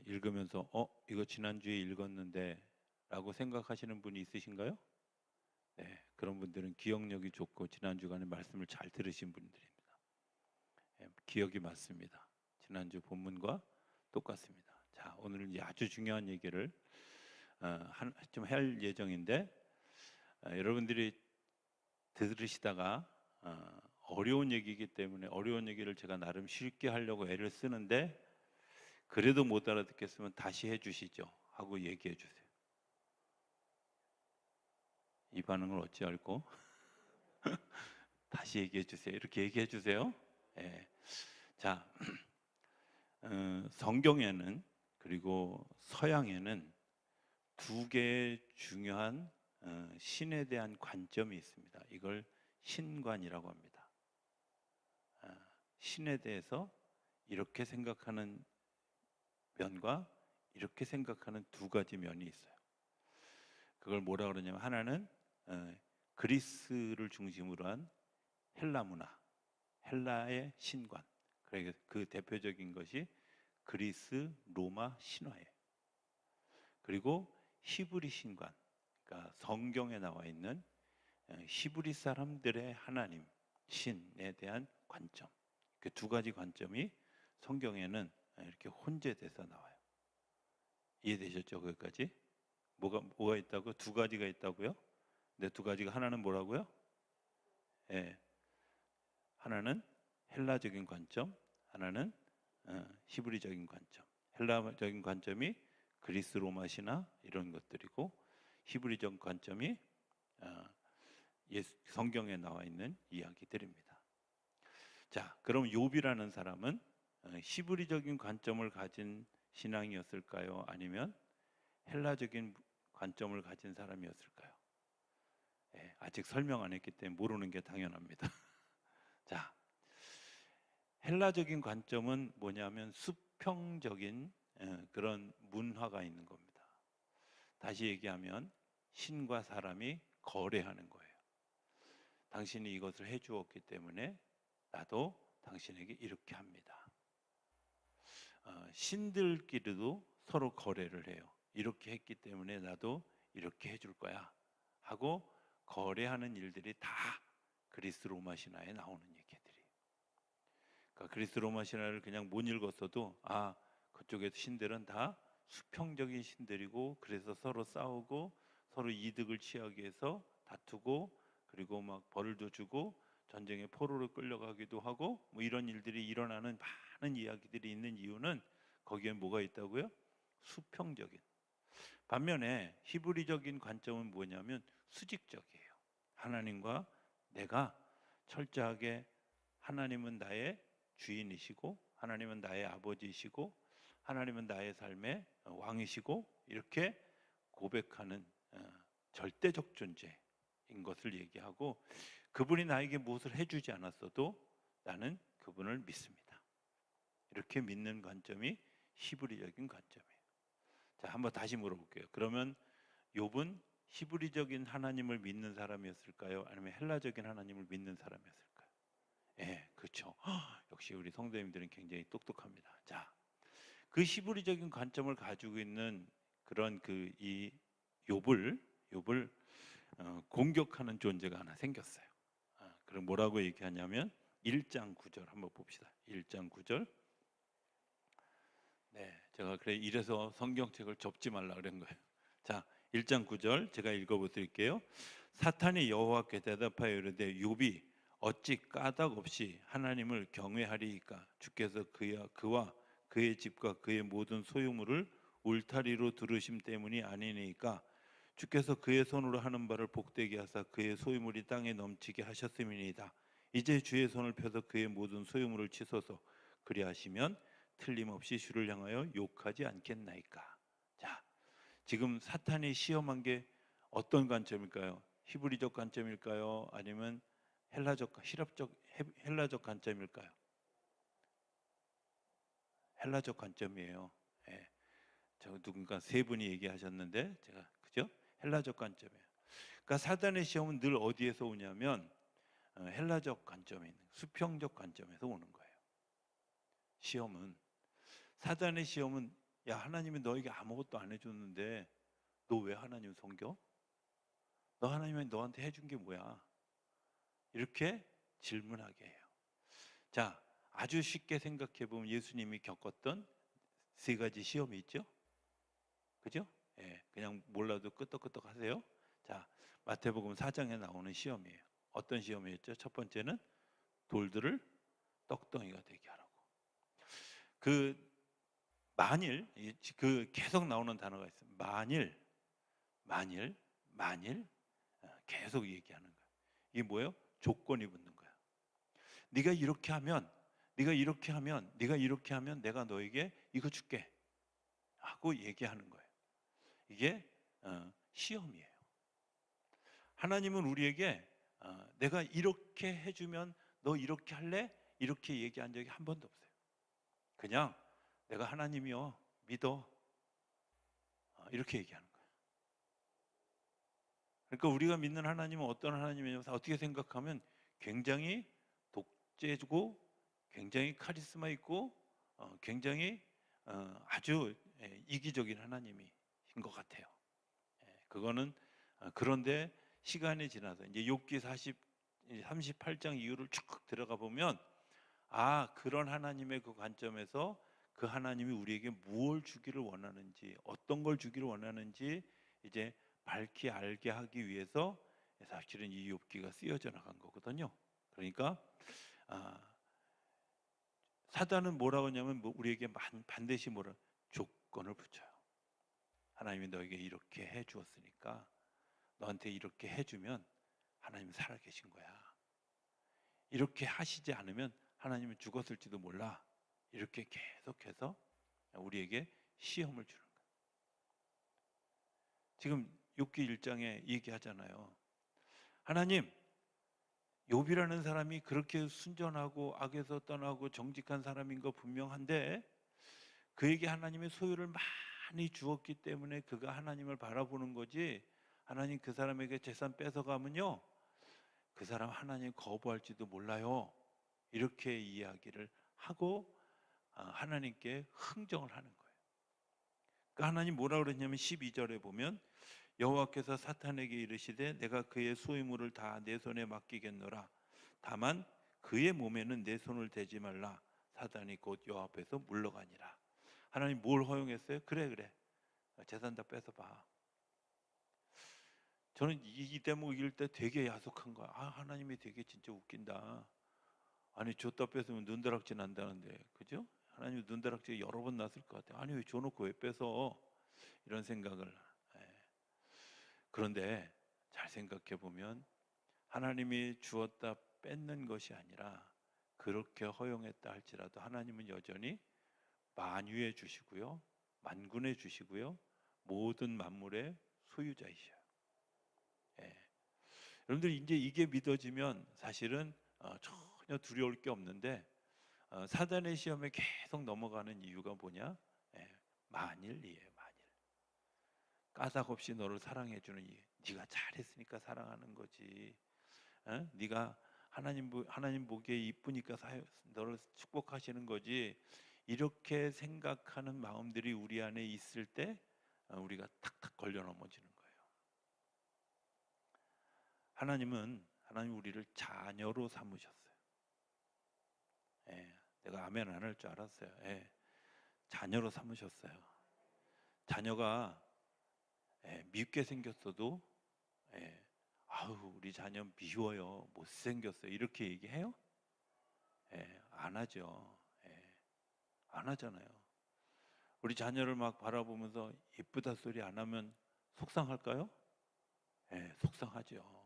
읽으면서 이거 지난주에 읽었는데 라고 생각하시는 분이 있으신가요? 네, 그런 분들은 기억력이 좋고 지난 주간에 말씀을 잘 들으신 분들입니다. 기억이 맞습니다. 지난주 본문과 똑같습니다. 자, 오늘은 이제 아주 중요한 얘기를 좀 할 예정인데, 여러분들이 들으시다가 어려운 얘기이기 때문에 어려운 얘기를 제가 나름 쉽게 하려고 애를 쓰는데, 그래도 못 알아듣겠으면 다시 해주시죠 하고 얘기해 주세요. 이 반응을 어찌할꼬? 다시 얘기해 주세요. 이렇게 얘기해 주세요. 예. 자, 성경에는, 그리고 서양에는 두 개의 중요한 신에 대한 관점이 있습니다. 이걸 신관이라고 합니다. 신에 대해서 이렇게 생각하는 면과 이렇게 생각하는 두 가지 면이 있어요. 그걸 뭐라 그러냐면, 하나는 그리스를 중심으로 한 헬라 문화, 헬라의 신관. 그러니까 그 대표적인 것이 그리스 로마 신화예요. 그리고 히브리 신관, 그러니까 성경에 나와 있는 히브리 사람들의 하나님, 신에 대한 관점. 그 두 가지 관점이 성경에는 이렇게 혼재돼서 나와요. 이해되셨죠? 거기까지? 뭐가 있다고? 두 가지가 있다고요? 근데 두 가지가, 하나는 뭐라고요? 예, 하나는 헬라적인 관점, 하나는 히브리적인 관점. 헬라적인 관점이 그리스 로마 신화 이런 것들이고, 히브리적 관점이 성경에 나와 있는 이야기들입니다. 자, 그럼 욥이라는 사람은 히브리적인 관점을 가진 신앙이었을까요? 아니면 헬라적인 관점을 가진 사람이었을까요? 아직 설명 안 했기 때문에 모르는 게 당연합니다. 자, 헬라적인 관점은 뭐냐면 수평적인 그런 문화가 있는 겁니다. 다시 얘기하면 신과 사람이 거래하는 거예요. 당신이 이것을 해주었기 때문에 나도 당신에게 이렇게 합니다. 신들끼리도 서로 거래를 해요. 이렇게 했기 때문에 나도 이렇게 해줄 거야 하고 거래하는 일들이 다 그리스 로마 신화에 나오는 얘기들이에요. 그러니까 그리스 로마 신화를 그냥 못 읽었어도, 그쪽의 신들은 다 수평적인 신들이고, 그래서 서로 싸우고 서로 이득을 취하기 위해서 다투고, 그리고 막 벌도 주고 전쟁에 포로로 끌려가기도 하고, 뭐 이런 일들이 일어나는 많은 이야기들이 있는 이유는 거기에 뭐가 있다고요? 수평적인. 반면에 히브리적인 관점은 뭐냐면 수직적이에요. 하나님과 내가 철저하게, 하나님은 나의 주인이시고, 하나님은 나의 아버지이시고, 하나님은 나의 삶의 왕이시고, 이렇게 고백하는 절대적 존재인 것을 얘기하고, 그분이 나에게 무엇을 해주지 않았어도 나는 그분을 믿습니다. 이렇게 믿는 관점이 히브리적인 관점이에요. 자, 한번 다시 물어볼게요. 그러면 욥은 히브리적인 하나님을 믿는 사람이었을까요? 아니면 헬라적인 하나님을 믿는 사람이었을까요? 그렇죠. 역시 우리 성도님들은 굉장히 똑똑합니다. 자, 그 히브리적인 관점을 가지고 있는 그런 이 욥을 공격하는 존재가 하나 생겼어요. 그럼 뭐라고 얘기하냐면 1장 9절 한번 봅시다. 1장 9절. 제가 이래서 성경책을 접지 말라 그런 거예요. 자, 1장 9절 제가 읽어드릴게요. 사탄이 여호와께 대답하여 이르되, 욥이 어찌 까닭 없이 하나님을 경외하리이까? 주께서 그와 그의 집과 그의 모든 소유물을 울타리로 두르심 때문이 아니니까. 주께서 그의 손으로 하는 바를 복되게 하사 그의 소유물이 땅에 넘치게 하셨음이니이다. 이제 주의 손을 펴서 그의 모든 소유물을 치소서. 그리하시면 틀림없이 주를 향하여 욕하지 않겠나이까. 자, 지금 사탄이 시험한 게 어떤 관점일까요? 히브리적 관점일까요? 아니면 헬라적 관점일까요? 헬라적 관점이에요. 저 누군가 세 분이 얘기하셨는데, 제가 그죠? 헬라적 관점이에요. 그러니까 사탄의 시험은 늘 어디에서 오냐면 헬라적 관점에 있는, 수평적 관점에서 오는 거예요. 사탄의 시험은 야, 하나님이 너에게 아무것도 안 해줬는데 너 왜 하나님 섬겨? 너 하나님이 너한테 해준 게 뭐야? 이렇게 질문하게 해요. 자, 아주 쉽게 생각해 보면 예수님이 겪었던 세 가지 시험이 있죠? 그죠? 예, 그냥 몰라도 끄떡끄떡 하세요. 자, 마태복음 4장에 나오는 시험이에요. 어떤 시험이었죠? 첫 번째는 돌들을 떡덩이가 되게 하라고. 그 만일, 그 계속 나오는 단어가 있어요. 만일 계속 얘기하는 거예요. 이게 뭐예요? 조건이 붙는 거야. 네가 이렇게 하면, 네가 이렇게 하면 내가 너에게 이거 줄게 하고 얘기하는 거예요. 이게 시험이에요. 하나님은 우리에게 내가 이렇게 해주면 너 이렇게 할래? 이렇게 얘기한 적이 한 번도 없어요. 그냥 내가 하나님이요 믿어, 이렇게 얘기하는 거예요. 그러니까 우리가 믿는 하나님은 어떤 하나님이냐면 어떻게 생각하면 굉장히 독재고 굉장히 카리스마 있고 굉장히 아주 이기적인 하나님이신 것 같아요. 그거는 그런데 시간이 지나서 이제 욥기 38장 이후를 쭉 들어가 보면 그런 하나님의 그 관점에서 그 하나님이 우리에게 무엇을 주기를 원하는지, 어떤 걸 주기를 원하는지 이제 밝히 알게 하기 위해서 사실은 이 욥기가 쓰여져 나간 거거든요. 그러니까 사단은 뭐라고 하냐면 우리에게 반드시 조건을 붙여요. 하나님이 너에게 이렇게 해 주었으니까 너한테 이렇게 해주면 하나님은 살아계신 거야. 이렇게 하시지 않으면 하나님은 죽었을지도 몰라. 이렇게 계속해서 우리에게 시험을 주는 거예요. 지금 욥기 1장에 얘기하잖아요. 하나님, 욥이라는 사람이 그렇게 순전하고 악에서 떠나고 정직한 사람인 거 분명한데 그에게 하나님의 소유를 많이 주었기 때문에 그가 하나님을 바라보는 거지, 하나님 그 사람에게 재산 뺏어가면요 그 사람 하나님 거부할지도 몰라요. 이렇게 이야기를 하고 하나님께 흥정을 하는 거예요. 그러니까 하나님 뭐라고 그랬냐면 12절에 보면 여호와께서 사탄에게 이르시되 내가 그의 소유물을 다 내 손에 맡기겠노라. 다만 그의 몸에는 내 손을 대지 말라. 사탄이 곧 여호와 앞에서 물러가니라. 하나님 뭘 허용했어요? 그래 재산 다 뺏어봐. 저는 이 대목 읽을 때 되게 야속한 거야. 하나님이 되게 진짜 웃긴다. 아니 줬다 뺏으면 눈다락질 난다는데, 그죠? 하나님 눈다락질 여러 번 났을 것 같아요. 아니 왜 줘놓고 왜 뺏어? 이런 생각을. 그런데 잘 생각해 보면 하나님이 주었다 뺏는 것이 아니라 그렇게 허용했다 할지라도 하나님은 여전히 만유해 주시고요, 만군해 주시고요, 모든 만물의 소유자이셔요. 여러분들 이제 이게 믿어지면 사실은 전혀 두려울 게 없는데 사단의 시험에 계속 넘어가는 이유가 뭐냐? 만일이에요. 만일. 까닭 없이 너를 사랑해 주는 이유. 네가 잘했으니까 사랑하는 거지. 네가 하나님 보기에 이쁘니까 너를 축복하시는 거지. 이렇게 생각하는 마음들이 우리 안에 있을 때 우리가 탁탁 걸려 넘어지는 거예요. 하나님 우리를 자녀로 삼으셨어요. 내가 아멘 안 할 줄 알았어요. 자녀로 삼으셨어요. 자녀가 밉게 생겼어도 우리 자녀 미워요, 못생겼어요 이렇게 얘기해요? 안 하죠. 안 하잖아요. 우리 자녀를 막 바라보면서 예쁘다 소리 안 하면 속상할까요? 속상하죠.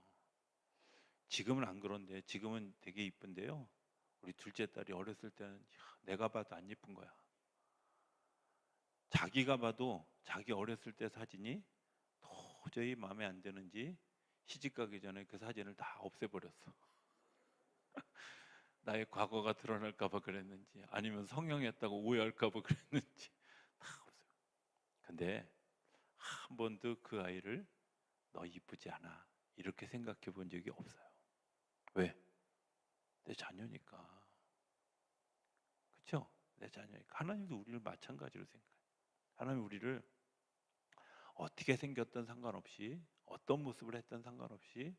지금은 안 그런데 지금은 되게 이쁜데요, 우리 둘째 딸이 어렸을 때는 내가 봐도 안 예쁜 거야. 자기가 봐도 자기 어렸을 때 사진이 도저히 마음에 안 드는지 시집 가기 전에 그 사진을 다 없애버렸어. 나의 과거가 드러날까 봐 그랬는지 아니면 성형했다고 오해할까 봐 그랬는지 다 없어요. 근데 한 번도 그 아이를 너 이쁘지 않아 이렇게 생각해 본 적이 없어요. 왜? 내 자녀니까. 그렇죠? 내 자녀니까. 하나님도 우리를 마찬가지로 생각해요. 하나님 우리를 어떻게 생겼든 상관없이, 어떤 모습을 했든 상관없이,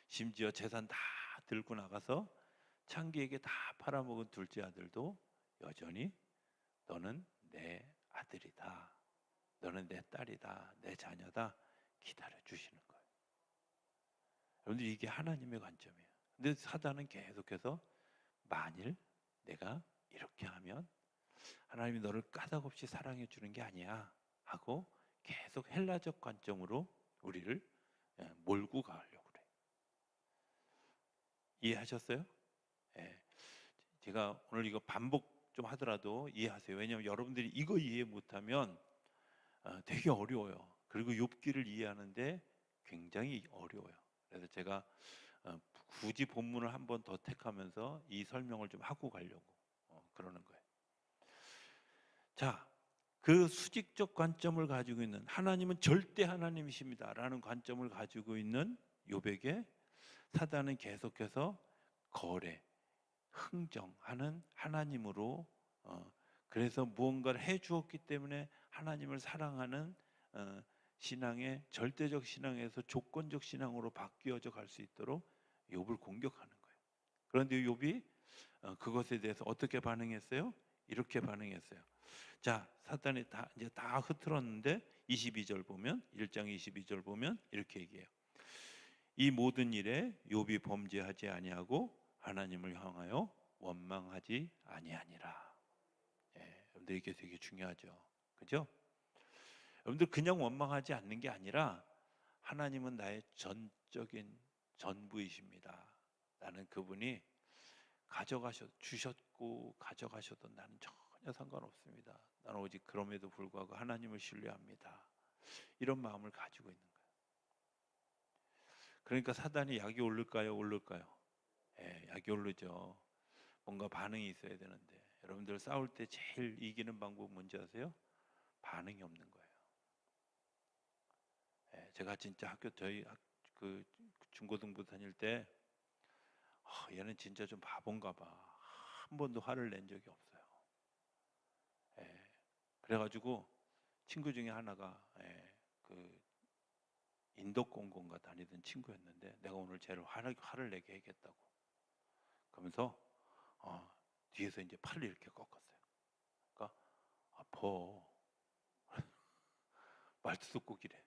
심지어 재산 다 들고 나가서 창기에게 다 팔아먹은 둘째 아들도 여전히 너는 내 아들이다, 너는 내 딸이다, 내 자녀다 기다려 주시는 거예요. 여러분들 이게 하나님의 관점이에요. 근데 사단은 계속해서 만일 내가 이렇게 하면 하나님이 너를 까닭없이 사랑해 주는 게 아니야 하고 계속 헬라적 관점으로 우리를 몰고 가려고 그래요. 이해하셨어요? 예. 제가 오늘 이거 반복 좀 하더라도 이해하세요. 왜냐하면 여러분들이 이거 이해 못하면 되게 어려워요. 그리고 욥기를 이해하는데 굉장히 어려워요. 그래서 제가 굳이 본문을 한 번 더 택하면서 이 설명을 좀 하고 가려고 그러는 거예요. 자, 그 수직적 관점을 가지고 있는, 하나님은 절대 하나님이십니다라는 관점을 가지고 있는 욥에게 사단은 계속해서 거래, 흥정하는 하나님으로, 그래서 무언가를 해 주었기 때문에 하나님을 사랑하는 신앙의 절대적 신앙에서 조건적 신앙으로 바뀌어져 갈 수 있도록 욥을 공격하는 거예요. 그런데 욥이 그것에 대해서 어떻게 반응했어요? 이렇게 반응했어요. 자, 사탄이 이제 다 흐트렀는데 22절 보면, 1장 22절 보면 이렇게 얘기해요. 이 모든 일에 욥이 범죄하지 아니하고 하나님을 향하여 원망하지 아니하니라. 여러분들 이게 되게 중요하죠. 그죠? 여러분들 그냥 원망하지 않는 게 아니라 하나님은 나의 전적인 전부이십니다. 나는 그분이 주셨고 가져가셔도 나는 전혀 상관없습니다. 나는 오직 그럼에도 불구하고 하나님을 신뢰합니다. 이런 마음을 가지고 있는 거예요. 그러니까 사단이 약이 오를까요? 오를까요? 약이 오르죠. 뭔가 반응이 있어야 되는데, 여러분들 싸울 때 제일 이기는 방법 뭔지 아세요? 반응이 없는 거예요. 제가 진짜 저희 그 중고등부 다닐 때 얘는 진짜 좀 바본가 봐. 한 번도 화를 낸 적이 없어요. 그래가지고 친구 중에 하나가 그 인덕공고인가 다니던 친구였는데, 내가 오늘 쟤를 화를 내게 해야겠다고 그러면서 뒤에서 이제 팔을 이렇게 꺾었어요. 그러니까 아파. 말투도 꼭 이래.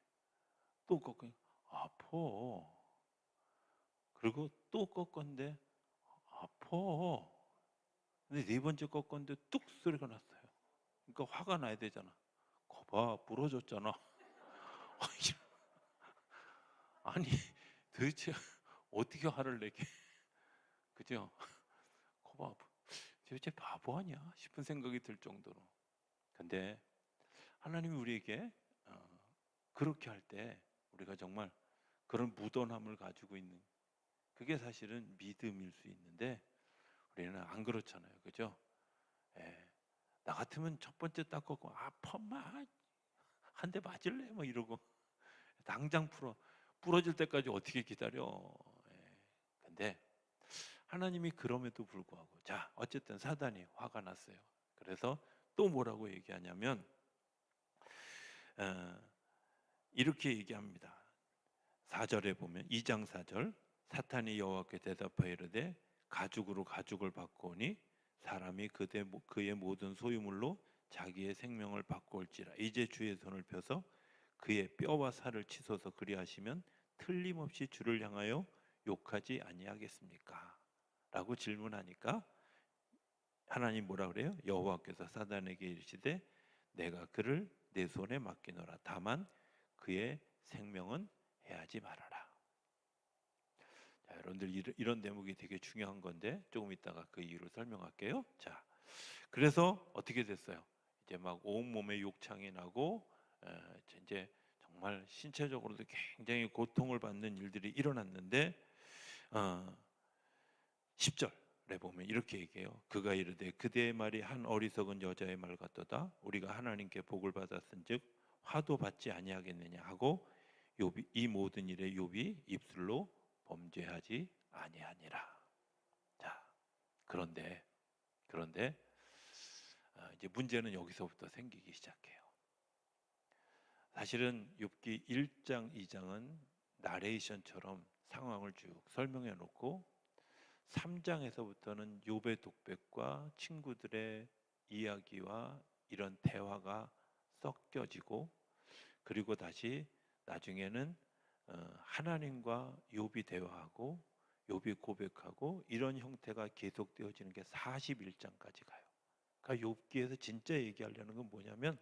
또 꺾으니 아파. 그리고 또 꺾었는데 아파. 근데 네 번째 꺾었는데 뚝 소리가 났어요. 그러니까 화가 나야 되잖아. 거봐, 부러졌잖아. 아니 도대체 어떻게 화를 내게? 그죠? 거봐, 도대체 바보 아니야 싶은 생각이 들 정도로. 근데 하나님이 우리에게 그렇게 할 때 우리가 정말 그런 무던함을 가지고 있는, 그게 사실은 믿음일 수 있는데 우리는 안 그렇잖아요. 그죠? 나 같으면 첫 번째 딱 꺾고 아파 마, 한 대 맞을래? 뭐 이러고 당장 부러질 때까지 어떻게 기다려? 근데 하나님이 그럼에도 불구하고, 자, 어쨌든 사단이 화가 났어요. 그래서 또 뭐라고 얘기하냐면 이렇게 얘기합니다. 4절에 보면, 2장 4절, 사탄이 여호와께 대답하여 이르되 가죽으로 가죽을 바꾸니 사람이 그의 모든 소유물로 자기의 생명을 바꾸올지라. 이제 주의 손을 펴서 그의 뼈와 살을 치소서. 그리하시면 틀림없이 주를 향하여 욕하지 아니하겠습니까? 라고 질문하니까 하나님 뭐라 그래요? 여호와께서 사단에게 이르시되 내가 그를 내 손에 맡기노라. 다만 그의 생명은 해하지 말아라. 자, 여러분들 이런 대목이 되게 중요한 건데 조금 이따가 그 이유를 설명할게요. 자, 그래서 어떻게 됐어요? 이제 막 온몸에 욕창이 나고 이제 정말 신체적으로도 굉장히 고통을 받는 일들이 일어났는데 10절에 보면 이렇게 얘기해요. 그가 이르되 그대의 말이 한 어리석은 여자의 말 같도다. 우리가 하나님께 복을 받았은즉 화도 받지 아니하겠느냐 하고 이 모든 일에 욥이 입술로 범죄하지 아니하니라. 자, 그런데 이제 문제는 여기서부터 생기기 시작해요. 사실은 욥기 1장, 2장은 나레이션처럼 상황을 쭉 설명해 놓고 3장에서부터는 욥의 독백과 친구들의 이야기와 이런 대화가 섞여지고, 그리고 다시 나중에는 하나님과 욥이 대화하고 욥이 고백하고, 이런 형태가 계속되어지는 게 41장까지 가요. 그러니까 욥기에서 진짜 얘기하려는 건 뭐냐면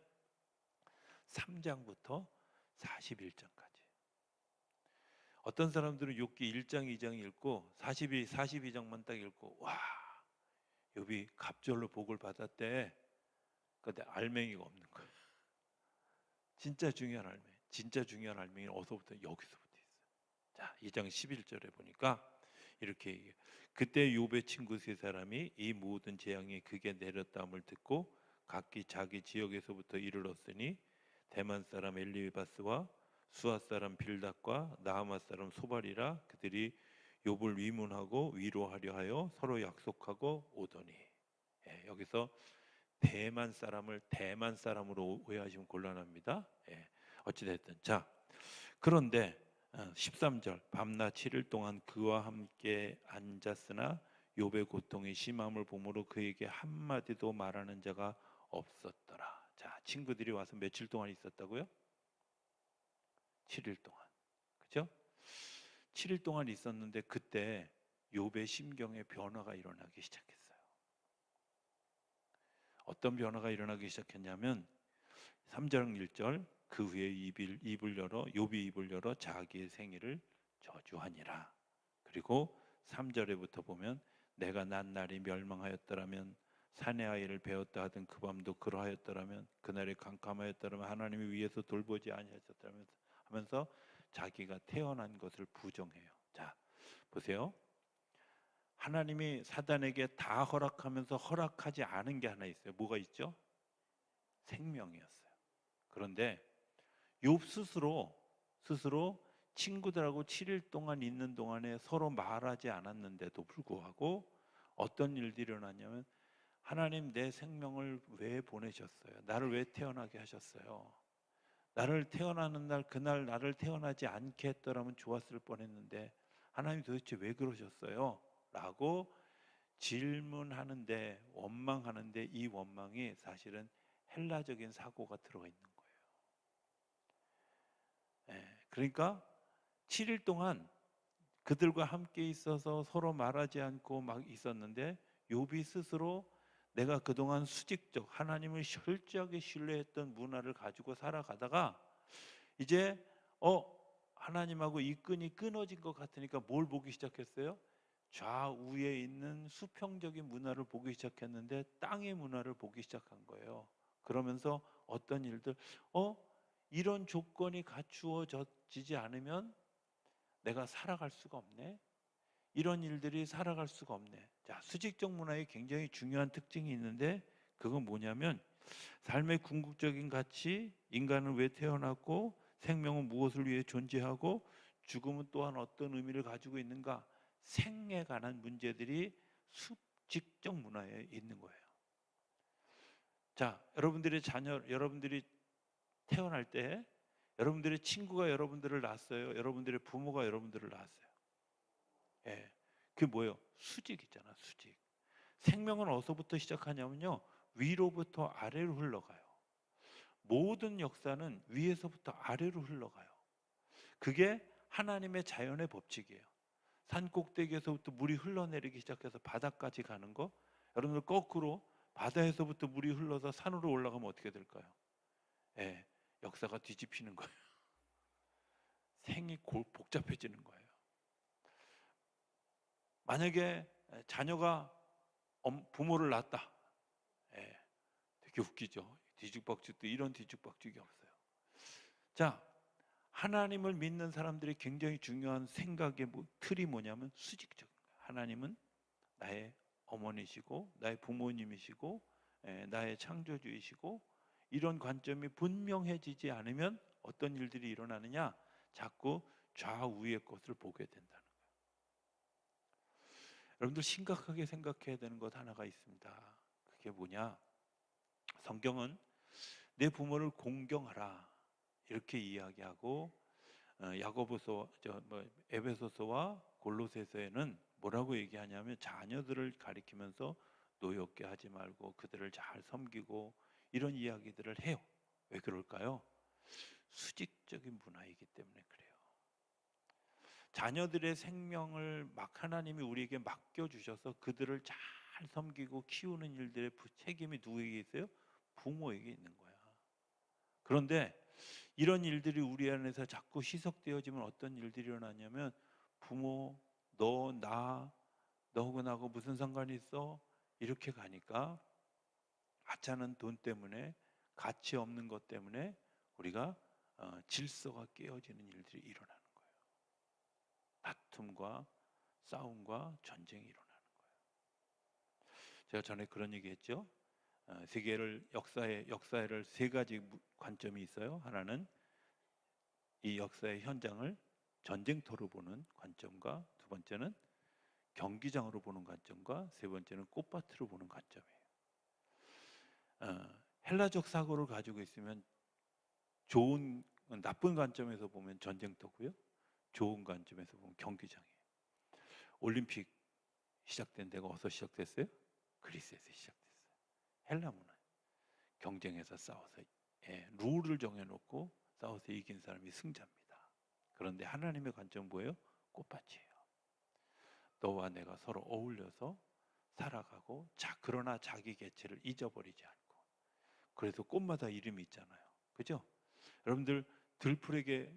3장부터 41장까지. 어떤 사람들은 욥기 1장, 2장 읽고 42장만 딱 읽고 와, 욥이 갑절로 복을 받았대. 근데 알맹이가 없는 거예요. 진짜 중요한 알맹이는 어디서부터? 여기서부터 있어요. 자, 2장 11절에 보니까 이렇게 얘기해요. 그때 욥의 친구 세 사람이 이 모든 재앙이 그게 내렸다함을 듣고 각기 자기 지역에서부터 이르렀으니 대만 사람 엘리바스와 수아 사람 빌닷과 나하마 사람 소발이라 그들이 욥을 위문하고 위로하려 하여 서로 약속하고 오더니. 여기서 대만 사람을 대만 사람으로 오해하시면 곤란합니다. 어찌됐든 자, 그런데 13절 밤낮 7일 동안 그와 함께 앉았으나 욥의 고통이 심함을 보므로 그에게 한마디도 말하는 자가 없었더라. 자, 친구들이 와서 며칠 동안 있었다고요? 7일 동안. 그죠? 7일 동안 있었는데 그때 욥의 심경에 변화가 일어나기 시작했어요. 어떤 변화가 일어나기 시작했냐면 3장 1절 그 후에 입을 열어 욥이 입을 열어 자기의 생일을 저주하니라. 그리고 3절에부터 보면 내가 난 날이 멸망하였더라면 사내 아이를 배웠다 하던 그 밤도 그러하였더라면 그날이 캄캄하였더라면 하나님이 위에서 돌보지 아니하셨다면 하면서 자기가 태어난 것을 부정해요. 자, 보세요. 하나님이 사단에게 다 허락하면서 허락하지 않은 게 하나 있어요. 뭐가 있죠? 생명이었어요. 그런데 욥 스스로 친구들하고 7일 동안 있는 동안에 서로 말하지 않았는데도 불구하고 어떤 일들이 일어났냐면 하나님 내 생명을 왜 보내셨어요? 나를 왜 태어나게 하셨어요? 나를 태어나는 날 그날 나를 태어나지 않게 했더라면 좋았을 뻔했는데 하나님 도대체 왜 그러셨어요? 라고 질문하는데 원망하는데 이 원망이 사실은 헬라적인 사고가 들어가 있는 거예요. 그러니까 7일 동안 그들과 함께 있어서 서로 말하지 않고 막 있었는데 욥이 스스로 내가 그동안 수직적 하나님을 철저하게 신뢰했던 문화를 가지고 살아가다가 이제 하나님하고 이 끈이 끊어진 것 같으니까 뭘 보기 시작했어요? 좌우에 있는 수평적인 문화를 보기 시작했는데 땅의 문화를 보기 시작한 거예요. 그러면서 어떤 일들 이런 조건이 갖추어지지 않으면 내가 살아갈 수가 없네. 이런 일들이 살아갈 수가 없네. 자, 수직적 문화에 굉장히 중요한 특징이 있는데 그건 뭐냐면 삶의 궁극적인 가치, 인간은 왜 태어났고 생명은 무엇을 위해 존재하고 죽음은 또한 어떤 의미를 가지고 있는가, 생에 관한 문제들이 수직적 문화에 있는 거예요. 자, 여러분들이 태어날 때 여러분들의 친구가 여러분들을 낳았어요. 여러분들의 부모가 여러분들을 낳았어요. 그게 뭐예요? 수직이잖아, 수직. 생명은 어디서부터 시작하냐면요, 위로부터 아래로 흘러가요. 모든 역사는 위에서부터 아래로 흘러가요. 그게 하나님의 자연의 법칙이에요. 산 꼭대기에서부터 물이 흘러내리기 시작해서 바다까지 가는 거, 여러분들 거꾸로 바다에서부터 물이 흘러서 산으로 올라가면 어떻게 될까요? 역사가 뒤집히는 거예요. 생이 복잡해지는 거예요. 만약에 자녀가 부모를 낳았다. 되게 웃기죠. 뒤죽박죽도 이런 뒤죽박죽이 없어요. 자, 하나님을 믿는 사람들이 굉장히 중요한 생각의 틀이 뭐냐면 수직적. 하나님은 나의 어머니시고 나의 부모님이시고 나의 창조주이시고, 이런 관점이 분명해지지 않으면 어떤 일들이 일어나느냐? 자꾸 좌우의 것을 보게 된다는 거예요. 여러분들 심각하게 생각해야 되는 것 하나가 있습니다. 그게 뭐냐? 성경은 내 부모를 공경하라 이렇게 이야기하고 야고보서 에베소서와 골로새서에는 뭐라고 얘기하냐면 자녀들을 가리키면서 노엽게 하지 말고 그들을 잘 섬기고 이런 이야기들을 해요. 왜 그럴까요? 수직적인 문화이기 때문에 그래요. 자녀들의 생명을 막 하나님이 우리에게 맡겨주셔서 그들을 잘 섬기고 키우는 일들의 책임이 누구에게 있어요? 부모에게 있는 거야. 그런데 이런 일들이 우리 안에서 자꾸 희석되어지면 어떤 일들이 일어나냐면 부모, 너하고 나하고 무슨 상관이 있어? 이렇게 가니까 하찮은 돈 때문에 가치 없는 것 때문에 우리가 질서가 깨어지는 일들이 일어나는 거예요. 다툼과 싸움과 전쟁이 일어나는 거예요. 제가 전에 그런 얘기했죠. 세계를 역사를 세 가지 관점이 있어요. 하나는 이 역사의 현장을 전쟁터로 보는 관점과, 두 번째는 경기장으로 보는 관점과, 세 번째는 꽃밭으로 보는 관점이에요. 헬라적 사고를 가지고 있으면 나쁜 관점에서 보면 전쟁터고요, 좋은 관점에서 보면 경기장이에요. 올림픽 시작된 데가 어디서 시작됐어요? 그리스에서 시작됐어요. 헬라 문화. 경쟁에서 싸워서 룰을 정해놓고 싸워서 이긴 사람이 승자입니다. 그런데 하나님의 관점은 뭐예요? 꽃밭이에요. 너와 내가 서로 어울려서 살아가고, 그러나 자기 개체를 잊어버리지 않고. 그래서 꽃마다 이름이 있잖아요. 그죠? 여러분들 들풀에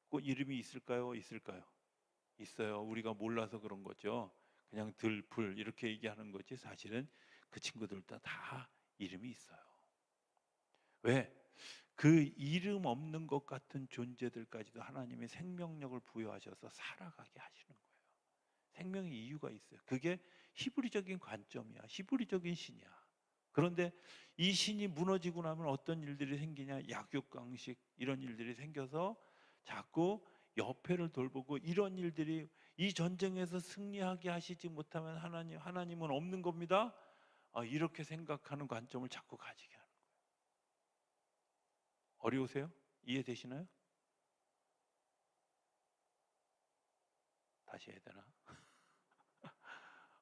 꽃 이름이 있을까요? 있을까요? 있어요. 우리가 몰라서 그런 거죠. 그냥 들풀 이렇게 얘기하는 거지 사실은 그 친구들도 다 이름이 있어요. 왜? 그 이름 없는 것 같은 존재들까지도 하나님이 생명력을 부여하셔서 살아가게 하시는 거예요. 생명의 이유가 있어요. 그게 히브리적인 관점이야. 히브리적인 신이야. 그런데 이 신이 무너지고 나면 어떤 일들이 생기냐? 약육강식 이런 일들이 생겨서 자꾸 옆에를 돌보고, 이런 일들이 이 전쟁에서 승리하게 하시지 못하면 하나님은 없는 겁니다. 이렇게 생각하는 관점을 자꾸 가지게 하는 거예요. 어려우세요? 이해되시나요? 다시 해야 되나?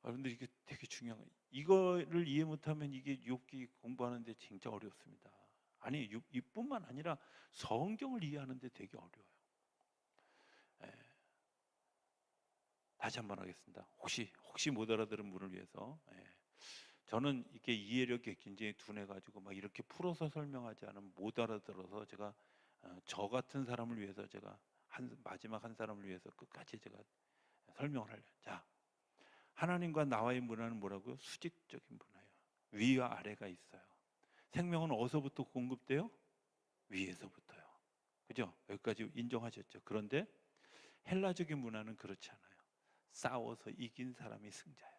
여러분들 이게 되게 중요한 거예요. 이거를 이해 못하면 이게 욥기 공부하는데 진짜 어렵습니다. 아니 이뿐만 아니라 성경을 이해하는데 되게 어려워요. 예. 다시 한번 하겠습니다. 혹시 못 알아들은 분을 위해서. 저는 이게 이해력이 굉장히 둔해가지고 막 이렇게 풀어서 설명하지 않으면 못 알아들어서, 제가 저 같은 사람을 위해서 제가 마지막 한 사람을 위해서 끝까지 제가 설명을 하려고. 자, 하나님과 나와의 문화는 뭐라고요? 수직적인 문화예요. 위와 아래가 있어요. 생명은 어디서부터 공급돼요? 위에서부터요. 그죠? 여기까지 인정하셨죠? 그런데 헬라적인 문화는 그렇지 않아요. 싸워서 이긴 사람이 승자야.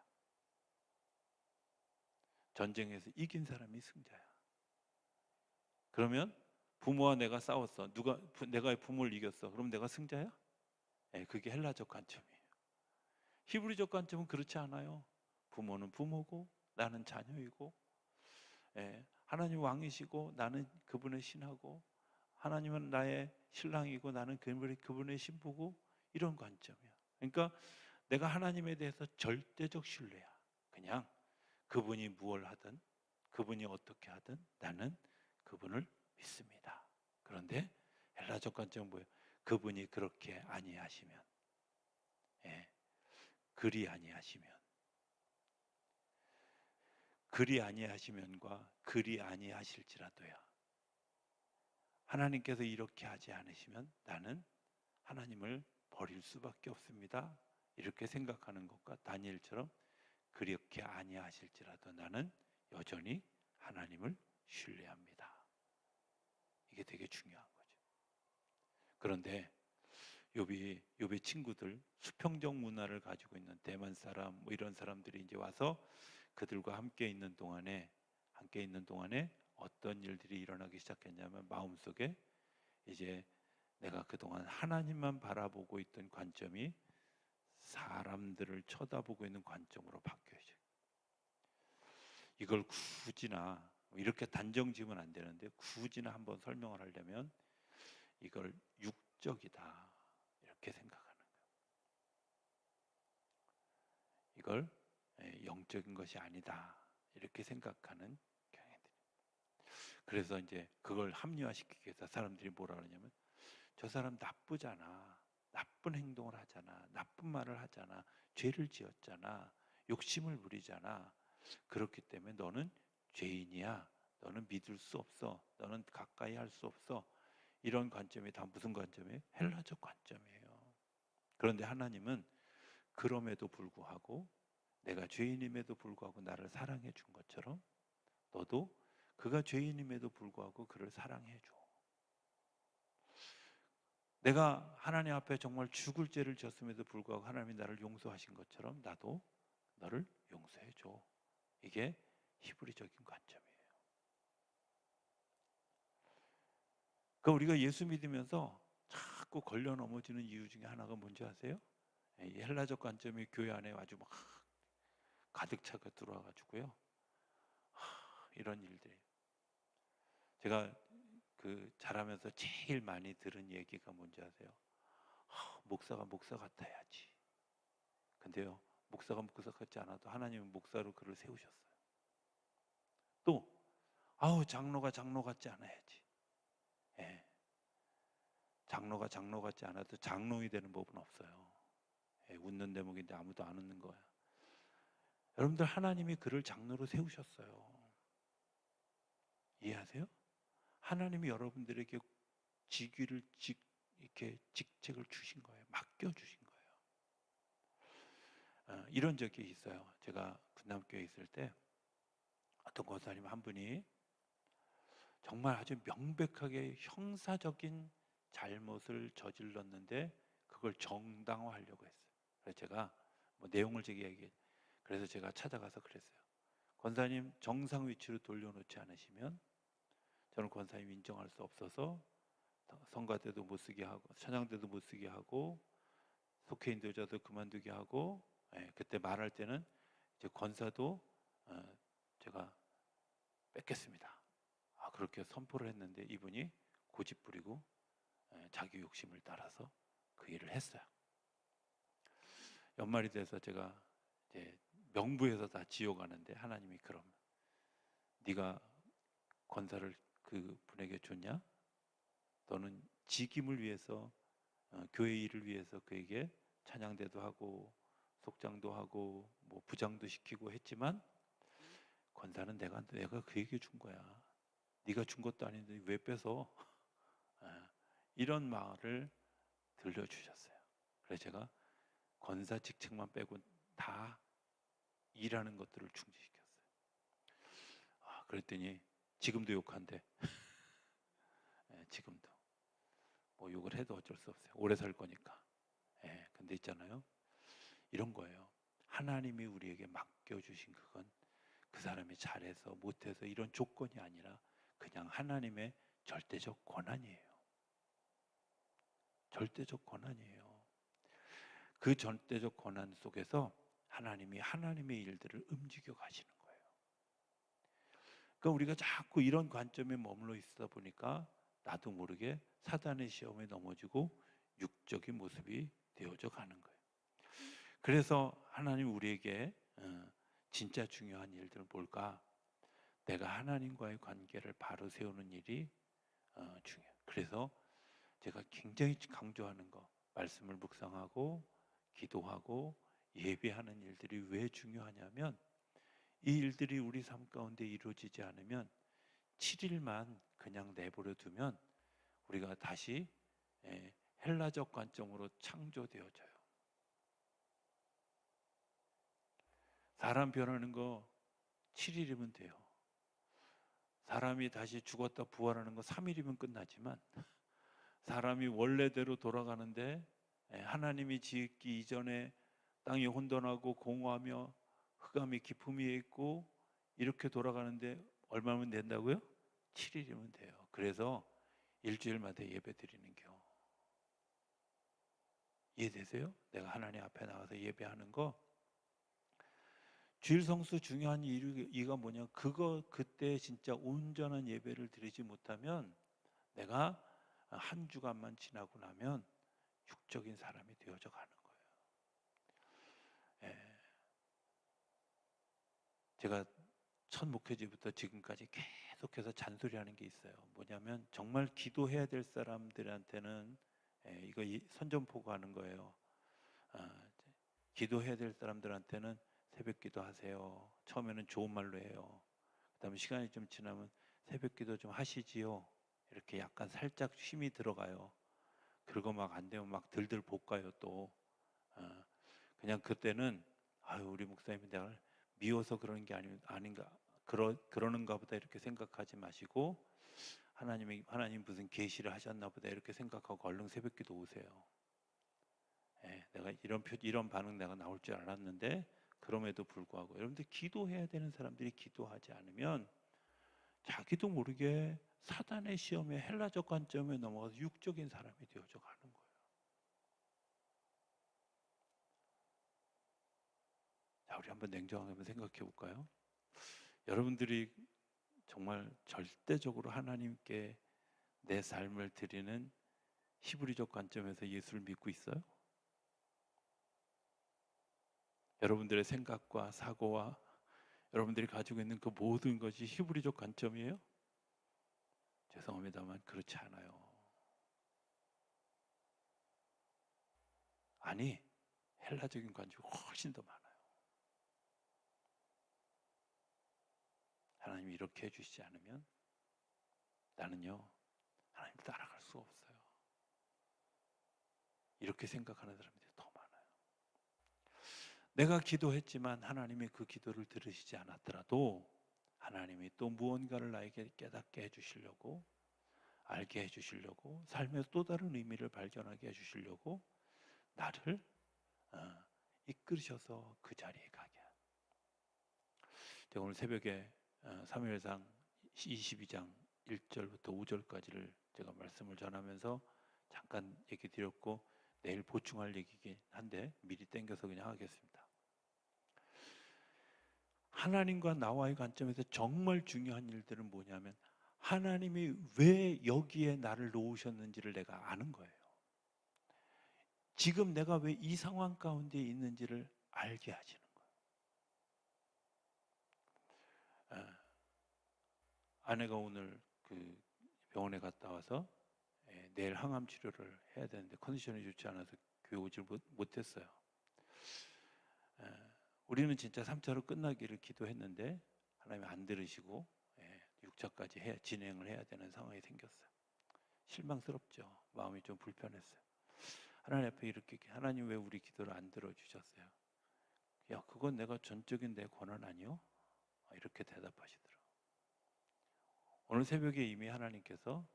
전쟁에서 이긴 사람이 승자야. 그러면 부모와 내가 싸웠어. 내가 부모를 이겼어. 그럼 내가 승자야? 그게 헬라적 관점이에요. 히브리적 관점은 그렇지 않아요. 부모는 부모고 나는 자녀이고, 하나님 왕이시고 나는 그분의 신하고, 하나님은 나의 신랑이고 나는 그분의 신부고, 이런 관점이야. 그러니까 내가 하나님에 대해서 절대적 신뢰야. 그냥 그분이 무엇을 하든, 그분이 어떻게 하든 나는 그분을 믿습니다. 그런데 헬라적 관점은 뭐예요? 그분이 그렇게 아니하시면, 그리 아니하시면과 그리 아니하실지라도야, 하나님께서 이렇게 하지 않으시면 나는 하나님을 버릴 수밖에 없습니다. 이렇게 생각하는 것과 다니엘처럼 그렇게 아니하실지라도 나는 여전히 하나님을 신뢰합니다. 이게 되게 중요한 거죠. 그런데 욥의 친구들, 수평적 문화를 가지고 있는 대만 사람 뭐 이런 사람들이 이제 와서 그들과 함께 있는 동안에 어떤 일들이 일어나기 시작했냐면, 마음속에 이제 내가 그동안 하나님만 바라보고 있던 관점이 사람들을 쳐다보고 있는 관점으로 바뀌어요. 이걸 굳이나 이렇게 단정 지으면 안 되는데 굳이나 한번 설명을 하려면 이걸 육적이다 이렇게 생각하는 거예요. 이걸 영적인 것이 아니다 이렇게 생각하는 경향들이. 그래서 이제 그걸 합리화시키기 위해서 사람들이 뭐라 그러냐면 저 사람 나쁘잖아, 나쁜 행동을 하잖아, 나쁜 말을 하잖아, 죄를 지었잖아, 욕심을 부리잖아. 그렇기 때문에 너는 죄인이야. 너는 믿을 수 없어. 너는 가까이 할 수 없어. 이런 관점이 다 무슨 관점이에요? 헬라적 관점이에요. 그런데 하나님은 그럼에도 불구하고 내가 죄인임에도 불구하고 나를 사랑해 준 것처럼 너도 그가 죄인임에도 불구하고 그를 사랑해 줘. 내가 하나님 앞에 정말 죽을 죄를 졌음에도 불구하고 하나님이 나를 용서하신 것처럼 나도 너를 용서해 줘. 이게 히브리적인 관점이에요. 그러니까 우리가 예수 믿으면서 자꾸 걸려 넘어지는 이유 중에 하나가 뭔지 아세요? 이 헬라적 관점이 교회 안에 아주 막 가득 차가 들어와 가지고요. 이런 일들이. 제가 그 자라면서 제일 많이 들은 얘기가 뭔지 아세요? 목사가 목사 같아야지. 근데요, 목사가 목사 같지 않아도 하나님은 목사로 그를 세우셨어요. 또 장로가 장로 같지 않아야지. 예. 장로가 장로 같지 않아도 장로이 되는 법은 없어요. 예, 웃는 대목인데 아무도 안 웃는 거야. 여러분들 하나님이 그를 장로로 세우셨어요. 이해하세요? 하나님이 여러분들에게 이렇게 직책을 주신 거예요. 맡겨 주신 거예요. 이런 적이 있어요. 제가 분남교에 있을 때 어떤 권사님 한 분이 정말 아주 명백하게 형사적인 잘못을 저질렀는데 그걸 정당화하려고 했어요. 그래서 제가 뭐 내용을 얘기하기 그래서 제가 찾아가서 그랬어요. 권사님 정상 위치로 돌려놓지 않으시면 저는 권사님 인정할 수 없어서 성가 때도 못 쓰게 하고 찬양 때도 못 쓰게 하고 속해 있는 교자도 그만두게 하고 그때 말할 때는 이제 권사도 제가 뺏겠습니다. 그렇게 선포를 했는데 이분이 고집 부리고 자기 욕심을 따라서 그 일을 했어요. 연말이 돼서 제가 이제 명부에서 다 지어가는데 하나님이 그럼 네가 권사를 그 분에게 줬냐? 너는 직임을 위해서 교회 일을 위해서 그에게 찬양대도 하고 속장도 하고 뭐 부장도 시키고 했지만 권사는 내가 그에게 준 거야. 네가 준 것도 아닌데 왜 뺏어? 이런 말을 들려주셨어요. 그래서 제가 권사 직책만 빼고 다 일하는 것들을 충지시켰어요. 그랬더니 지금도 욕한대. 지금도 뭐 욕을 해도 어쩔 수 없어요. 오래 살 거니까. 근데 있잖아요. 이런 거예요. 하나님이 우리에게 맡겨주신 그건 그 사람이 잘해서 못해서 이런 조건이 아니라 그냥 하나님의 절대적 권한이에요. 절대적 권한이에요. 그 절대적 권한 속에서 하나님이 하나님의 일들을 움직여 가시는 거예요. 그러니까 우리가 자꾸 이런 관점에 머물러 있다 보니까 나도 모르게 사단의 시험에 넘어지고 육적인 모습이 되어져 가는 거예요. 그래서 하나님 우리에게 진짜 중요한 일들은 뭘까? 내가 하나님과의 관계를 바로 세우는 일이 중요해요. 그래서 제가 굉장히 강조하는 거, 말씀을 묵상하고 기도하고 예배하는 일들이 왜 중요하냐면 이 일들이 우리 삶 가운데 이루어지지 않으면 7일만 그냥 내버려 두면 우리가 다시 헬라적 관점으로 창조되어져요. 사람 변하는 거 7일이면 돼요. 사람이 다시 죽었다 부활하는 거 3일이면 끝나지만 사람이 원래대로 돌아가는데 하나님이 지었기 이전에 땅이 혼돈하고 공허하며 흑암이 깊음 위에 있고 이렇게 돌아가는데 얼마면 된다고요? 7일이면 돼요. 그래서 일주일마다 예배 드리는 겨. 이해되세요? 내가 하나님 앞에 나와서 예배하는 거 주일 성수 중요한 이유가 뭐냐? 그때 진짜 온전한 예배를 드리지 못하면 내가 한 주간만 지나고 나면 육적인 사람이 되어져 가는 거예요. 예. 제가 첫 목회지부터 지금까지 계속해서 잔소리하는 게 있어요. 뭐냐면 정말 기도해야 될 사람들한테는 이거 선전포고 하는 거예요. 기도해야 될 사람들한테는 새벽 기도하세요. 처음에는 좋은 말로 해요. 그다음에 시간이 좀 지나면 새벽 기도 좀 하시지요. 이렇게 약간 살짝 힘이 들어가요. 그리고 막 안 되면 막 들들 볶아요 또. 그냥 그때는 아유 우리 목사님이 내가 미워서 그러는 게 아닌가 그러는가 보다 이렇게 생각하지 마시고 하나님 무슨 계시를 하셨나 보다 이렇게 생각하고 얼른 새벽기도 오세요. 내가 이런 반응 내가 나올 줄 알았는데 그럼에도 불구하고 여러분들 기도해야 되는 사람들이 기도하지 않으면 자기도 모르게 사단의 시험에 헬라적 관점에 넘어가서 육적인 사람이 되어져 가는 거예요. 자, 우리 한번 냉정하게 한번 생각해 볼까요? 여러분들이 정말 절대적으로 하나님께 내 삶을 드리는 히브리적 관점에서 예수를 믿고 있어요? 여러분들의 생각과 사고와 여러분들이 가지고 있는 그 모든 것이 히브리적 관점이에요? 죄송합니다만 그렇지 않아요. 아니, 헬라적인 관점이 훨씬 더 많아요. 하나님이 이렇게 해주시지 않으면 나는요 하나님 따라갈 수가 없어요. 이렇게 생각하는 사람들이 더 많아요. 내가 기도했지만 하나님이 그 기도를 들으시지 않았더라도 하나님이 또 무언가를 나에게 깨닫게 해주시려고, 알게 해주시려고, 삶에서 또 다른 의미를 발견하게 해주시려고 나를 이끌으셔서 그 자리에 가게. 제가 오늘 새벽에 사무엘상 22장 1절부터 5절까지를 제가 말씀을 전하면서 잠깐 얘기 드렸고 내일 보충할 얘기긴 한데 미리 땡겨서 그냥 하겠습니다. 하나님과 나와의 관점에서 정말 중요한 일들은 뭐냐면 하나님이 왜 여기에 나를 놓으셨는지를 내가 아는 거예요. 지금 내가 왜 이 상황 가운데 있는지를 알게 하시는 거예요. 아내가 오늘 그 병원에 갔다 와서 내일 항암 치료를 해야 되는데 컨디션이 좋지 않아서 교회 오질 못했어요. 우리는 진짜 3차로 끝나기를 기도했는데 하나님이 안 들으시고 6차까지 진행을 해야 되는 상황이 생겼어요. 실망스럽죠. 마음이 좀 불편했어요. 하나님 앞에 이렇게 하나님 왜 우리 기도를 안 들어주셨어요? 야 그건 내가 전적인 내 권한 아니요? 이렇게 대답하시더라고요. 오늘 새벽에 이미 하나님께서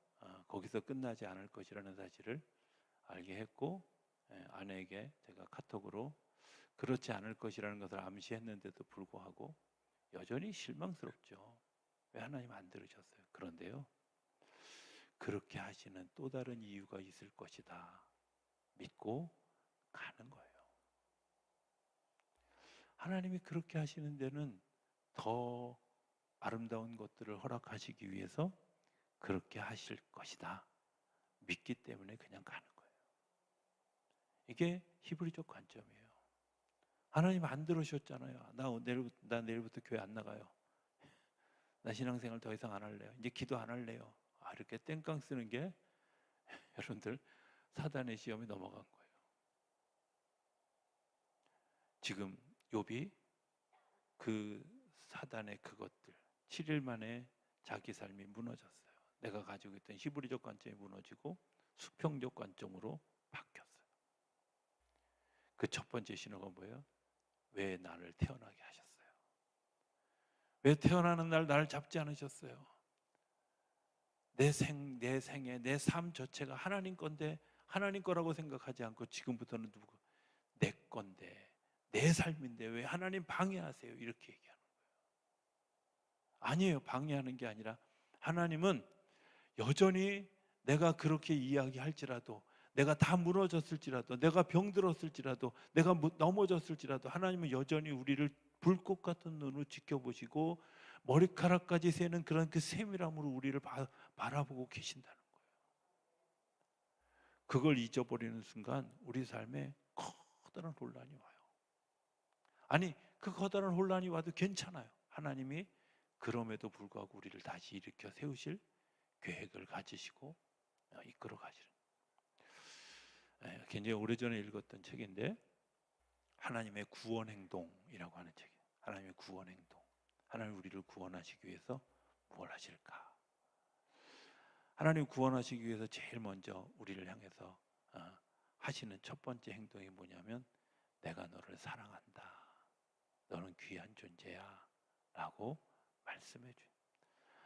거기서 끝나지 않을 것이라는 사실을 알게 했고 아내에게 제가 카톡으로 그렇지 않을 것이라는 것을 암시했는데도 불구하고 여전히 실망스럽죠. 왜 하나님 안 들으셨어요? 그런데요 그렇게 하시는 또 다른 이유가 있을 것이다 믿고 가는 거예요. 하나님이 그렇게 하시는 데는 더 아름다운 것들을 허락하시기 위해서 그렇게 하실 것이다 믿기 때문에 그냥 가는 거예요. 이게 히브리적 관점이에요. 하나님 안 들으셨잖아요. 나 내일부터 교회 안 나가요. 나 신앙생활 더 이상 안 할래요. 이제 기도 안 할래요. 이렇게 땡깡 쓰는 게 여러분들 사단의 시험에 넘어간 거예요. 지금 욥이 그 사단의 그것들 7일 만에 자기 삶이 무너졌어요. 내가 가지고 있던 히브리적 관점이 무너지고 수평적 관점으로 바뀌었어요. 그 첫 번째 신호가 뭐예요? 왜 나를 태어나게 하셨어요? 왜 태어나는 날 나를 잡지 않으셨어요? 내 생애, 내 삶 자체가 하나님 건데 하나님 거라고 생각하지 않고 지금부터는 내 건데 내 삶인데 왜 하나님 방해하세요? 이렇게 얘기하는 거예요. 아니에요. 방해하는 게 아니라 하나님은 여전히 내가 그렇게 이야기할지라도 내가 다 무너졌을지라도 내가 병들었을지라도 내가 넘어졌을지라도 하나님은 여전히 우리를 불꽃 같은 눈으로 지켜보시고 머리카락까지 새는 그런 그 세밀함으로 우리를 바라보고 계신다는 거예요. 그걸 잊어버리는 순간 우리 삶에 커다란 혼란이 와요. 아니, 그 커다란 혼란이 와도 괜찮아요. 하나님이 그럼에도 불구하고 우리를 다시 일으켜 세우실 계획을 가지시고 이끌어 가시는. 굉장히 오래전에 읽었던 책인데, 하나님의 구원 행동이라고 하는 책이에요. 하나님의 구원 행동. 하나님 우리를 구원하시기 위해서 무엇을 하실까? 하나님 구원하시기 위해서 제일 먼저 우리를 향해서 하시는 첫 번째 행동이 뭐냐면, 내가 너를 사랑한다. 너는 귀한 존재야. 라고 말씀해 줘요.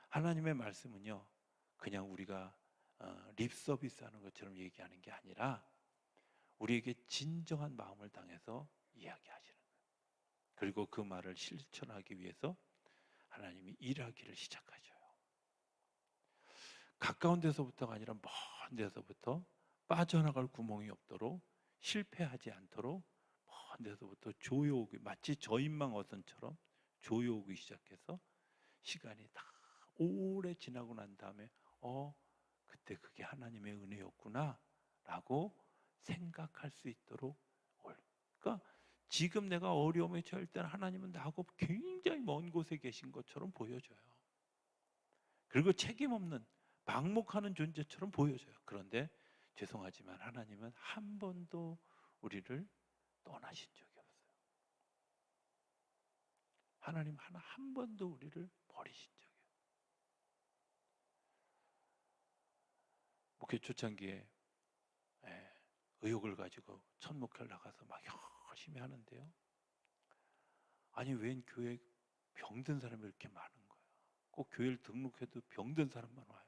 하나님의 말씀은요, 그냥 우리가 립 서비스 하는 것처럼 얘기하는 게 아니라 우리에게 진정한 마음을 당해서 이야기하시는 거예요. 그리고 그 말을 실천하기 위해서 하나님이 일하기를 시작하셔요. 가까운 데서부터가 아니라 먼 데서부터 빠져나갈 구멍이 없도록, 실패하지 않도록 먼 데서부터 조여오기, 마치 저인망 어선처럼 조여오기 시작해서 시간이 다 오래 지나고 난 다음에 그때 그게 하나님의 은혜였구나 라고 생각할 수 있도록. 그러니까 지금 내가 어려움에 처할 때는 하나님은 나하고 굉장히 먼 곳에 계신 것처럼 보여져요. 그리고 책임 없는 방목하는 존재처럼 보여져요. 그런데 죄송하지만 하나님은 한 번도 우리를 떠나신 적이 없어요. 하나님 한 번도 우리를 버리신 적이 없어요. 목회 초창기에 의욕을 가지고 첫 목회를 나가서 막 열심히 하는데요, 아니 웬 교회에 병든 사람이 이렇게 많은 거예요. 꼭 교회를 등록해도 병든 사람만 와요.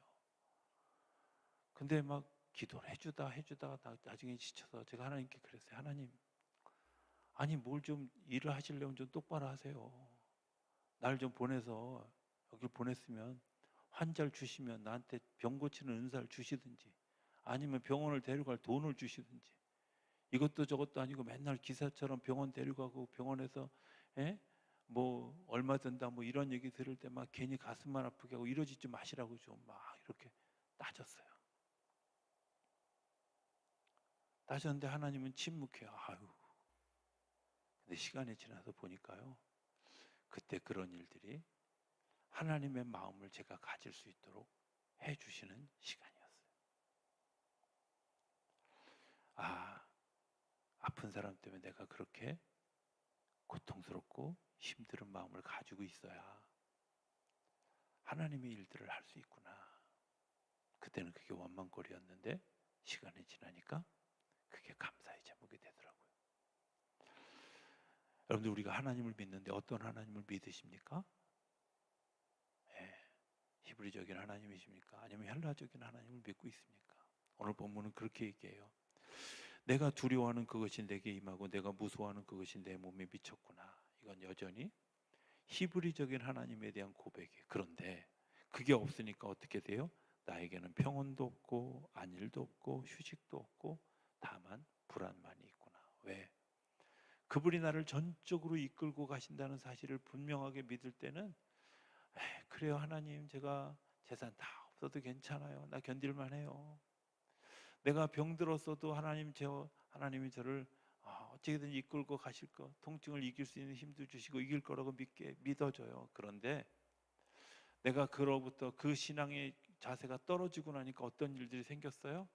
근데 막 기도를 해주다가 나중에 지쳐서 제가 하나님께 그랬어요. 하나님, 아니 뭘 좀 일을 하시려면 좀 똑바로 하세요. 날 좀 보내서 여기 보냈으면 환자를 주시면 나한테 병 고치는 은사를 주시든지, 아니면 병원을 데려갈 돈을 주시든지, 이것도 저것도 아니고 맨날 기사처럼 병원 데려가고 병원에서 뭐 얼마 든다 뭐 이런 얘기 들을 때 막 괜히 가슴만 아프게 하고 이러지 좀 마시라고 좀 막 이렇게 따졌어요. 따졌는데 하나님은 침묵해요. 근데 시간이 지나서 보니까요, 그때 그런 일들이 하나님의 마음을 제가 가질 수 있도록 해주시는 시간이었어요. 아픈 사람 때문에 내가 그렇게 고통스럽고 힘든 마음을 가지고 있어야 하나님의 일들을 할 수 있구나. 그때는 그게 원망거리였는데 시간이 지나니까 그게 감사의 제목이 되더라고요. 여러분들, 우리가 하나님을 믿는데 어떤 하나님을 믿으십니까? 히브리적인 하나님이십니까? 아니면 헬라적인 하나님을 믿고 있습니까? 오늘 본문은 그렇게 얘기해요. 내가 두려워하는 그것이 내게 임하고 내가 무서워하는 그것이 내 몸에 미쳤구나. 이건 여전히 히브리적인 하나님에 대한 고백이에요. 그런데 그게 없으니까 어떻게 돼요? 나에게는 평온도 없고 안일도 없고 휴식도 없고 다만 불안만이 있구나. 왜? 그분이 나를 전적으로 이끌고 가신다는 사실을 분명하게 믿을 때는, 그래요 하나님, 제가 재산 다 없어도 괜찮아요. 나 견딜만 해요. 내가 병들었어도 하나님이 저를 어떻게든 이끌고 가실 거, 통증을 이길 수 있는 힘도 주시고 이길 거라고 믿어줘요. 그런데 내가 그로부터 그 신앙의 자세가 떨어지고 나니까 어떤 일들이 생겼어요?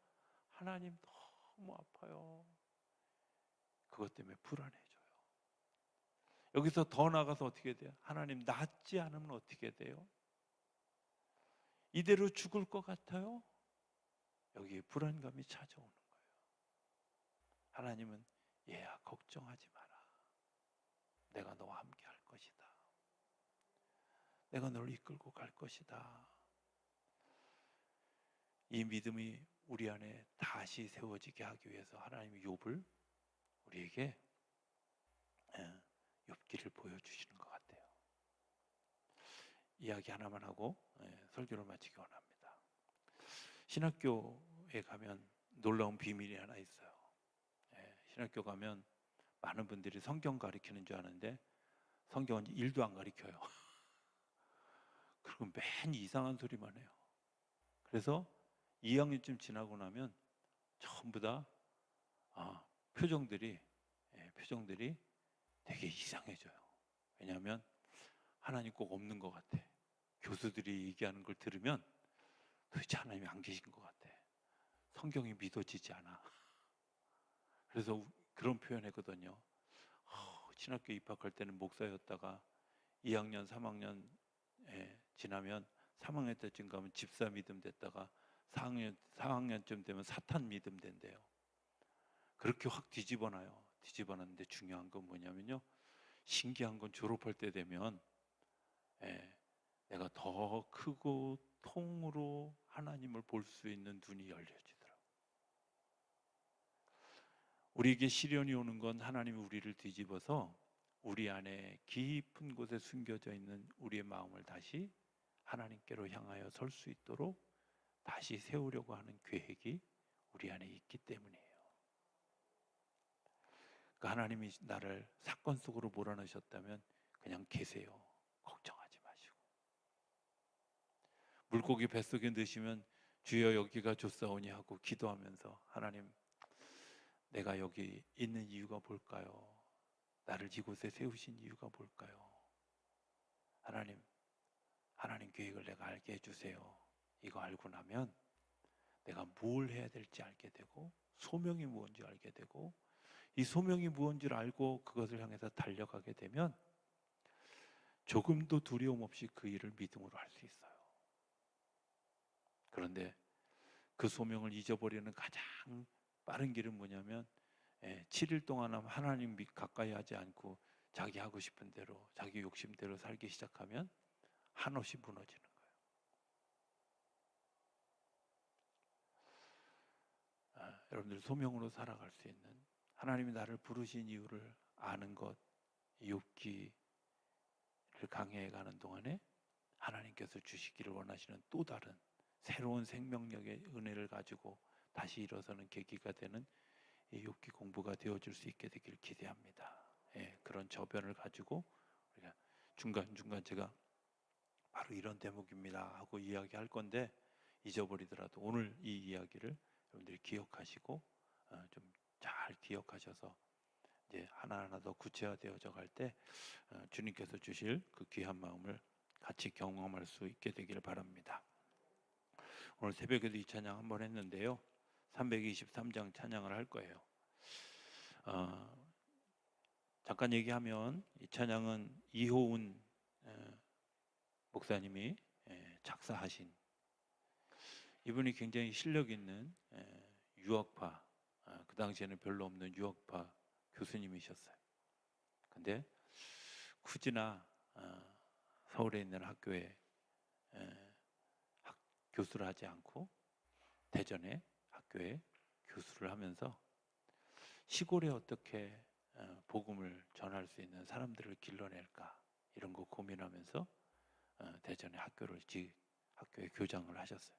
하나님 너무 아파요. 그것 때문에 불안해져요. 여기서 더 나아가서 어떻게 돼요? 하나님 낫지 않으면 어떻게 돼요? 이대로 죽을 것 같아요? 여기에 불안감이 찾아오는 거예요. 하나님은 얘야 걱정하지 마라. 내가 너와 함께 할 것이다. 내가 너를 이끌고 갈 것이다. 이 믿음이 우리 안에 다시 세워지게 하기 위해서 하나님이 욥을 우리에게 욥기를 보여주시는 것 같아요. 이야기 하나만 하고 설교를 마치기 원합니다. 신학교에 가면 놀라운 비밀이 하나 있어요. 신학교 가면 많은 분들이 성경 가르치는 줄 아는데 성경은 일도 안 가르쳐요. 그리고 맨 이상한 소리만 해요. 그래서 2학년쯤 지나고 나면 전부 다 표정들이 되게 이상해져요. 왜냐하면 하나님 꼭 없는 것 같아. 교수들이 얘기하는 걸 들으면 도대체 하나님이 안 계신 것 같아. 성경이 믿어지지 않아. 그래서 그런 표현했거든요. 신학교 입학할 때는 목사였다가 2학년, 3학년 지나면 3학년 때쯤 가면 집사 믿음 됐다가 4학년쯤 되면 사탄 믿음 된대요. 그렇게 확 뒤집어놔요. 뒤집어놨는데 중요한 건 뭐냐면요. 신기한 건 졸업할 때 되면 내가 더 크고 통으로 하나님을 볼 수 있는 눈이 열려지더라고요. 우리에게 시련이 오는 건 하나님이 우리를 뒤집어서 우리 안에 깊은 곳에 숨겨져 있는 우리의 마음을 다시 하나님께로 향하여 설 수 있도록 다시 세우려고 하는 계획이 우리 안에 있기 때문이에요. 그러니까 하나님이 나를 사건 속으로 몰아넣으셨다면 그냥 계세요. 걱정하지 마시고. 물고기 뱃속에 넣으시면 주여 여기가 좋사오니 하고 기도하면서 하나님 내가 여기 있는 이유가 뭘까요? 나를 이곳에 세우신 이유가 뭘까요? 하나님 계획을 내가 알게 해주세요. 이거 알고 나면 내가 뭘 해야 될지 알게 되고 소명이 무엇인지 알게 되고 이 소명이 무엇인지를 알고 그것을 향해서 달려가게 되면 조금도 두려움 없이 그 일을 믿음으로 할 수 있어요. 그런데 그 소명을 잊어버리는 가장 빠른 길은 뭐냐면 7일 동안 하나님 가까이 하지 않고 자기 하고 싶은 대로 자기 욕심대로 살기 시작하면 한없이 무너지는 거예요. 여러분들 소명으로 살아갈 수 있는 하나님이 나를 부르신 이유를 아는 것, 욥기를 강해가는 동안에 하나님께서 주시기를 원하시는 또 다른 새로운 생명력의 은혜를 가지고 다시 일어서는 계기가 되는 이 욥기 공부가 되어줄 수 있게 되길 기대합니다. 그런 저변을 가지고 우리가 중간중간 제가 바로 이런 대목입니다 하고 이야기할 건데 잊어버리더라도 오늘 이 이야기를 여러분들이 기억하시고 좀 잘 기억하셔서 이제 하나하나 더 구체화되어져 갈 때 주님께서 주실 그 귀한 마음을 같이 경험할 수 있게 되기를 바랍니다. 오늘 새벽에도 이 찬양 한번 했는데요. 323장 찬양을 할 거예요. 잠깐 얘기하면 이 찬양은 이호운 목사님이 작사하신 이분이 굉장히 실력 있는 유학파 그 당시에는 별로 없는 유학파 교수님이셨어요. 근데 굳이나 서울에 있는 학교에 교수를 하지 않고 대전의 학교에 교수를 하면서 시골에 어떻게 복음을 전할 수 있는 사람들을 길러낼까 이런 거 고민하면서 대전의 학교에 교장을 하셨어요.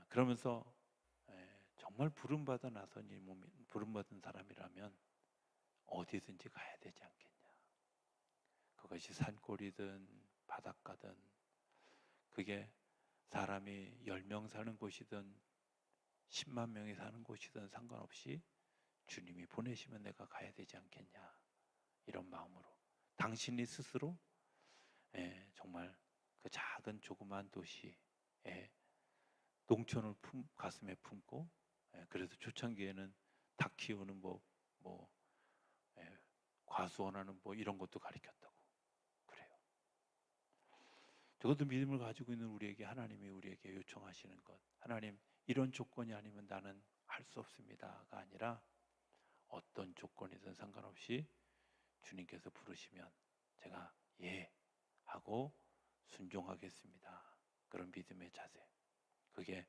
그러면서 정말 부름받아 나선 이 몸이 부름받은 사람이라면 어디든지 가야 되지 않겠냐. 그것이 산골이든 바닷가든 그게 사람이 10명 사는 곳이든 10만 명이 사는 곳이든 상관없이 주님이 보내시면 내가 가야 되지 않겠냐. 이런 마음으로 당신이 스스로 정말 그 작은 조그만 도시에 농촌을 가슴에 품고 그래서 초창기에는 닭 키우는 과수원하는 이런 것도 가르쳤다고 그래요. 적어도 믿음을 가지고 있는 우리에게 하나님이 우리에게 요청하시는 것 하나님 이런 조건이 아니면 나는 할 수 없습니다가 아니라 어떤 조건이든 상관없이 주님께서 부르시면 제가 예 하고 순종하겠습니다. 그런 믿음의 자세 그게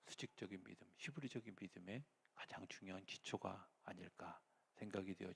수직적인 믿음, 히브리적인 믿음의 가장 중요한 기초가 아닐까 생각이 되어집니다.